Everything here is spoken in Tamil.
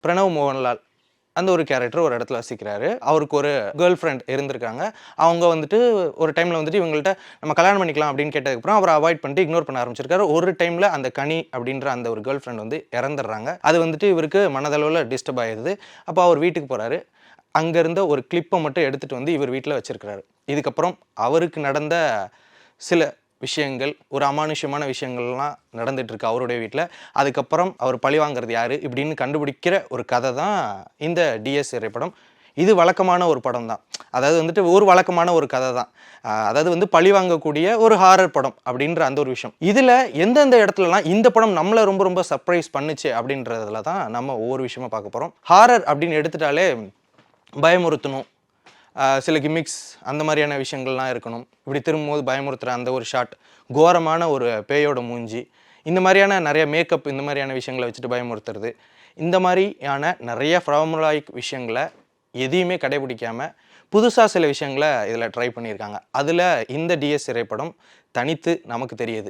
பிரணவ் மோகன்லால் அந்த ஒரு கேரக்டர் ஒரு இடத்துல வசிக்கிறாரு. அவருக்கு ஒரு கேர்ள் ஃப்ரெண்ட் இருந்திருக்காங்க. அவங்க வந்துட்டு ஒரு டைமில் வந்துட்டு இவங்கள்ட்ட நம்ம கல்யாணம் பண்ணிக்கலாம் அப்படின்னு கேட்டதுக்கப்புறம் அவர் அவாய்ட் பண்ணிட்டு இக்னோர் பண்ண ஆரம்பிச்சிருக்காரு. ஒரு டைமில் அந்த கனி அப்படின்ற அந்த ஒரு கேர்ள் ஃப்ரெண்ட் வந்து இறந்துடுறாங்க. அது வந்துட்டு இவருக்கு மனதளவில் டிஸ்டர்ப் ஆயிடுது. அப்போ அவர் வீட்டுக்கு போகிறாரு. அங்கேருந்த ஒரு கிளிப்பை மட்டும் எடுத்துகிட்டு வந்து இவர் வீட்டில் வச்சிருக்கிறாரு. இதுக்கப்புறம் அவருக்கு நடந்த சில விஷயங்கள், ஒரு அமானுஷ்யமான விஷயங்கள்லாம் நடந்துட்டு இருக்கு அவருடைய வீட்டில். அதுக்கப்புறம் அவர் பழி வாங்குறது யாரு இப்படின்னு கண்டுபிடிக்கிற ஒரு கதை தான் இந்த டிஎஸ் திரைப்படம். இது வழக்கமான ஒரு படம் தான். அதாவது வந்துட்டு ஒரு வழக்கமான ஒரு கதை தான். அதாவது வந்து பழி வாங்கக்கூடிய ஒரு ஹாரர் படம் அப்படின்ற அந்த ஒரு விஷயம். இதில் எந்தெந்த இடத்துலலாம் இந்த படம் நம்மளை ரொம்ப ரொம்ப சர்ப்ரைஸ் பண்ணுச்சு அப்படின்றதுல தான் நம்ம ஒவ்வொரு விஷயமா பார்க்க போகிறோம். ஹாரர் அப்படின்னு எடுத்துட்டாலே பயமுறுத்தணும், சில கிமிக்ஸ் அந்த மாதிரியான விஷயங்கள்லாம் இருக்கணும். இப்படி திரும்பும்போது பயமுறுத்துகிற அந்த ஒரு ஷாட், கோரமான ஒரு பேயோட மூஞ்சி, இந்த மாதிரியான நிறைய மேக்கப், இந்த மாதிரியான விஷயங்களை வச்சுட்டு பயமுறுத்துறது, இந்த மாதிரியான நிறைய ஃபார்முலாயிக் விஷயங்களை எதையுமே கடைபிடிக்காமல் புதுசாக சில விஷயங்களை இதில் ட்ரை பண்ணியிருக்காங்க. அதில் இந்த டிஎஸ் திரைப்படம் தனித்து நமக்கு தெரியுது.